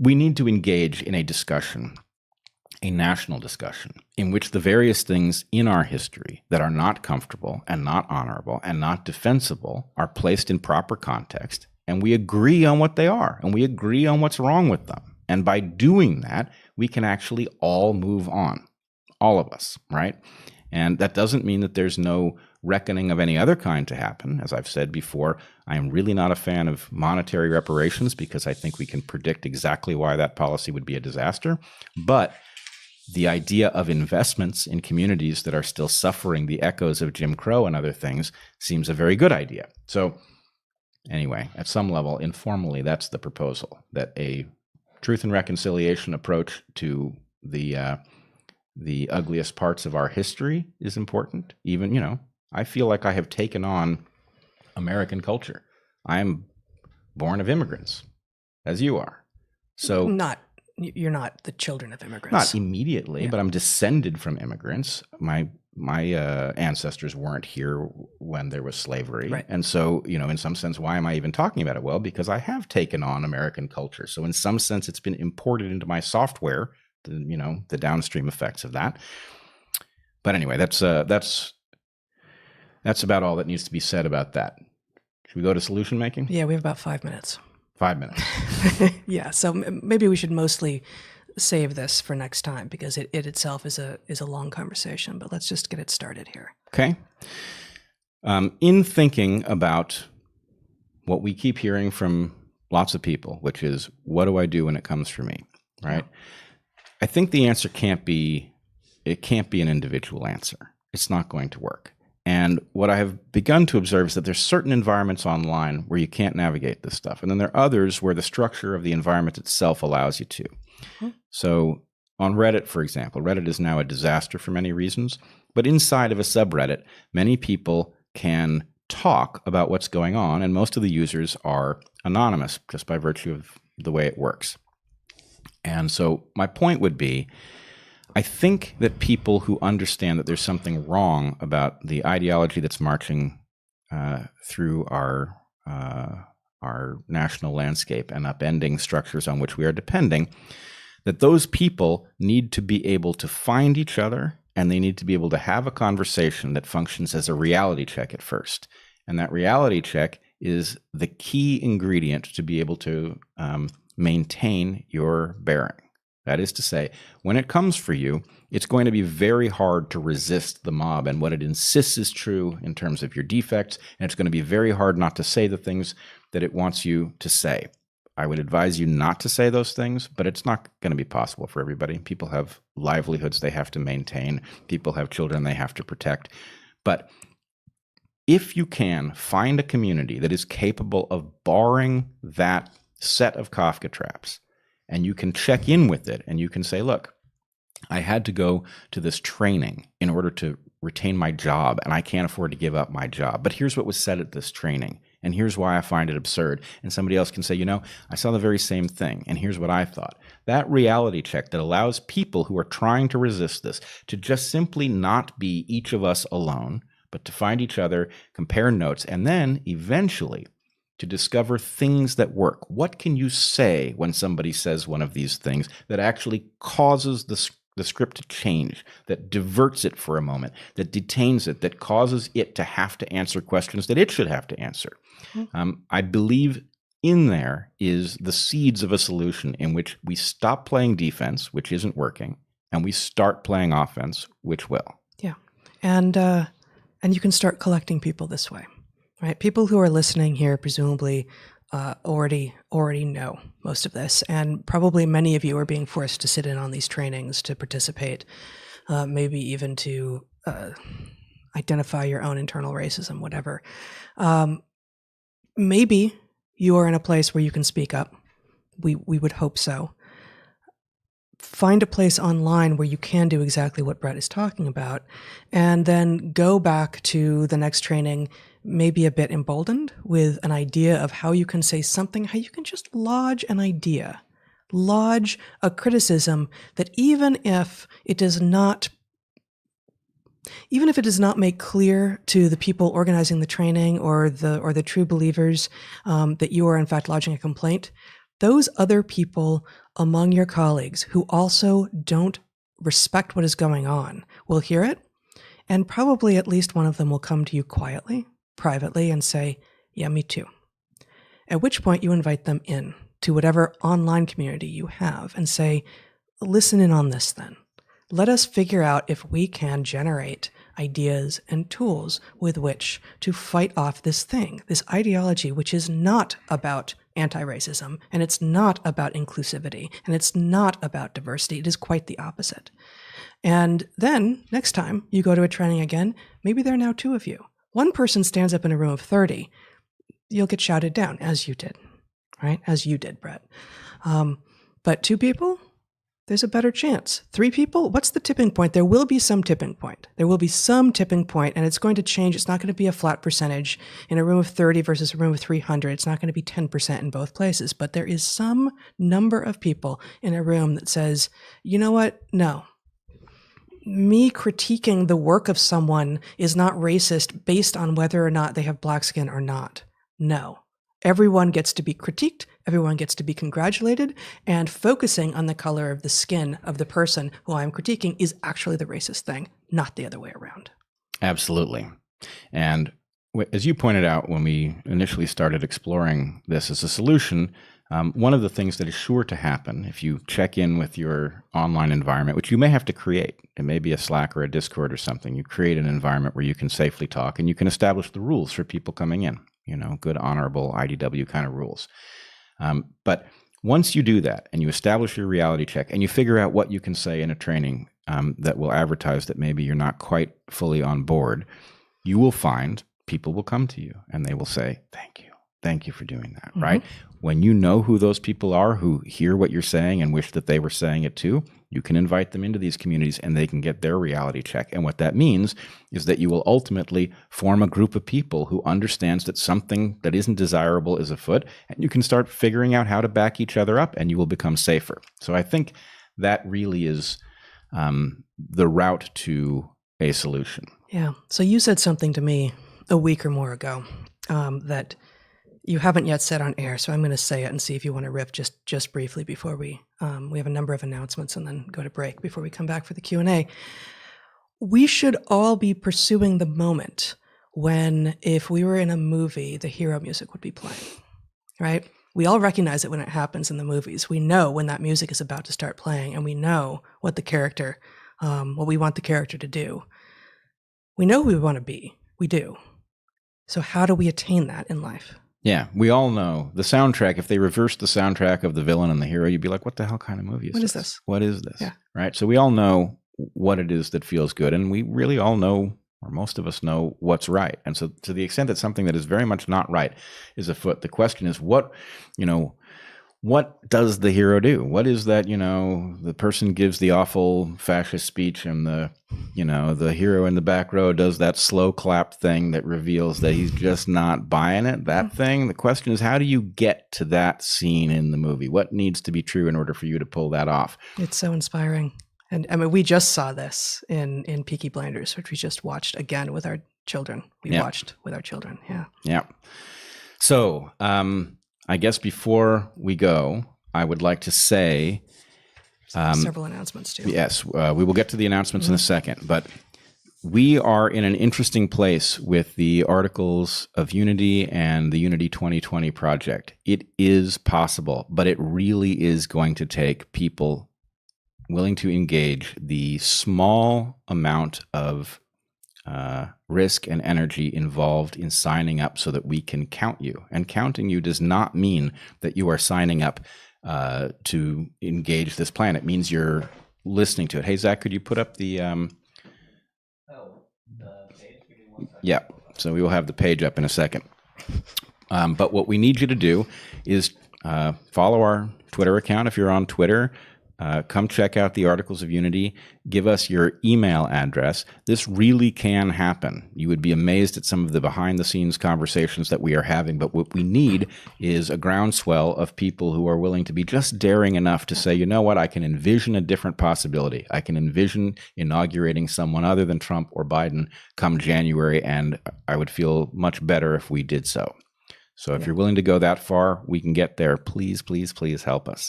we need to engage in a discussion, a national discussion, in which the various things in our history that are not comfortable and not honorable and not defensible are placed in proper context, and we agree on what they are, and we agree on what's wrong with them. And by doing that, we can actually all move on, all of us, right? And that doesn't mean that there's no reckoning of any other kind to happen. As I've said before, I am really not a fan of monetary reparations because I think we can predict exactly why that policy would be a disaster. But the idea of investments in communities that are still suffering the echoes of Jim Crow and other things seems a very good idea. So anyway, at some level, informally, that's the proposal, that a truth and reconciliation approach to the ugliest parts of our history is important. Even, I feel like I have taken on American culture. I'm born of immigrants, as you are. So you're not the children of immigrants. Not immediately, but I'm descended from immigrants. My ancestors weren't here when there was slavery. Right. And so, in some sense, why am I even talking about it? Well, because I have taken on American culture. So in some sense, it's been imported into my software, the downstream effects of that. But anyway, that's about all that needs to be said about that. Should we go to solution making? Yeah, we have about 5 minutes. 5 minutes. Yeah, so maybe we should mostly save this for next time because it itself is a long conversation, but let's just get it started here. Okay. In thinking about what we keep hearing from lots of people, which is, what do I do when it comes for me, right? Yeah. I think the answer can't be an individual answer. It's not going to work. And what I have begun to observe is that there's certain environments online where you can't navigate this stuff. And then there are others where the structure of the environment itself allows you to. Mm-hmm. So on Reddit, for example, Reddit is now a disaster for many reasons. But inside of a subreddit, many people can talk about what's going on. And most of the users are anonymous just by virtue of the way it works. And so my point would be, I think that people who understand that there's something wrong about the ideology that's marching through our national landscape and upending structures on which we are depending, that those people need to be able to find each other, and they need to be able to have a conversation that functions as a reality check at first. And that reality check is the key ingredient to be able to maintain your bearing. That is to say, when it comes for you, it's going to be very hard to resist the mob and what it insists is true in terms of your defects, and it's going to be very hard not to say the things that it wants you to say. I would advise you not to say those things, but it's not going to be possible for everybody. People have livelihoods they have to maintain. People have children they have to protect. But if you can find a community that is capable of barring that set of Kafka traps, and you can check in with it, and you can say, look, I had to go to this training in order to retain my job, and I can't afford to give up my job. But here's what was said at this training, and here's why I find it absurd. And somebody else can say, I saw the very same thing, and here's what I thought. That reality check that allows people who are trying to resist this to just simply not be each of us alone, but to find each other, compare notes, and then eventually to discover things that work. What can you say when somebody says one of these things that actually causes the script to change, that diverts it for a moment, that detains it, that causes it to have to answer questions that it should have to answer? Mm-hmm. I believe in there is the seeds of a solution in which we stop playing defense, which isn't working, and we start playing offense, which will. Yeah. And you can start collecting people this way. Right, people who are listening here presumably already know most of this, and probably many of you are being forced to sit in on these trainings to participate, maybe even to identify your own internal racism, whatever. Maybe you are in a place where you can speak up. We would hope so. Find a place online where you can do exactly what Brett is talking about, and then go back to the next training maybe a bit emboldened with an idea of how you can say something, how you can just lodge an idea, lodge a criticism that even if it does not make clear to the people organizing the training or the true believers that you are in fact lodging a complaint, those other people among your colleagues who also don't respect what is going on will hear it, and probably at least one of them will come to you quietly, privately, and say, yeah, me too. At which point you invite them in to whatever online community you have and say, listen in on this then. Let us figure out if we can generate ideas and tools with which to fight off this thing, this ideology, which is not about anti-racism, and it's not about inclusivity, and it's not about diversity. It is quite the opposite. And then next time you go to a training again, maybe there are now 2 of you. One person stands up in a room of 30, you'll get shouted down, as you did, right? As you did, Brett. But 2 people, there's a better chance. 3 people, what's the tipping point? There will be some tipping point. There will be some tipping point, and it's going to change. It's not going to be a flat percentage in a room of 30 versus a room of 300. It's not going to be 10% in both places, but there is some number of people in a room that says, you know what? No. Me critiquing the work of someone is not racist based on whether or not they have black skin or not. No. Everyone gets to be critiqued. Everyone gets to be congratulated, and focusing on the color of the skin of the person who I'm critiquing is actually the racist thing, not the other way around. Absolutely. And as you pointed out when we initially started exploring this as a solution, one of the things that is sure to happen if you check in with your online environment, which you may have to create, it may be a Slack or a Discord or something, you create an environment where you can safely talk and you can establish the rules for people coming in, good, honorable IDW kind of rules. But once you do that and you establish your reality check and you figure out what you can say in a training that will advertise that maybe you're not quite fully on board, you will find people will come to you and they will say, thank you. Thank you for doing that, right? When you know who those people are who hear what you're saying and wish that they were saying it too, you can invite them into these communities and they can get their reality check. And what that means is that you will ultimately form a group of people who understands that something that isn't desirable is afoot, and you can start figuring out how to back each other up and you will become safer. So I think that really is the route to a solution. Yeah. So you said something to me a week or more ago that you haven't yet said on air, so I'm going to say it and see if you want to riff just briefly before we have a number of announcements and then go to break before we come back for the Q&A. We should all be pursuing the moment when, if we were in a movie, the hero music would be playing, right? We all recognize it when it happens in the movies. We know when that music is about to start playing, and we know what the character, what we want the character to do. We know who we want to be. We do. So how do we attain that in life? Yeah, we all know the soundtrack. If they reversed the soundtrack of the villain and the hero, you'd be like, what the hell kind of movie is this? What is this? What is this? Yeah. Right? So we all know what it is that feels good. And we really all know, or most of us know, what's right. And so to the extent that something that is very much not right is afoot, the question is what does the hero do? What is that, the person gives the awful fascist speech and the hero in the back row does that slow clap thing that reveals that he's just not buying it, that thing. The question is, how do you get to that scene in the movie? What needs to be true in order for you to pull that off? It's so inspiring. And I mean, we just saw this in Peaky Blinders, which we just watched again with our children. Watched with our children. Yeah. Yeah. So, I guess before we go, I would like to say several announcements too. Yes, we will get to the announcements in a second, but we are in an interesting place with the Articles of Unity and the Unity 2020 project. It is possible, but it really is going to take people willing to engage the small amount of risk and energy involved in signing up so that we can count you. And counting you does not mean that you are signing up to engage this plan. It means you're listening to it. Hey, Zach, could you put up the page? Yeah, so we will have the page up in a second. But what we need you to do is follow our Twitter account if you're on Twitter. Come check out the Articles of Unity. Give us your email address. This really can happen. You would be amazed at some of the behind-the-scenes conversations that we are having, but what we need is a groundswell of people who are willing to be just daring enough to say, you know what, I can envision a different possibility. I can envision inaugurating someone other than Trump or Biden come January, and I would feel much better if we did so. So if you're willing to go that far, we can get there. Please, please, please help us.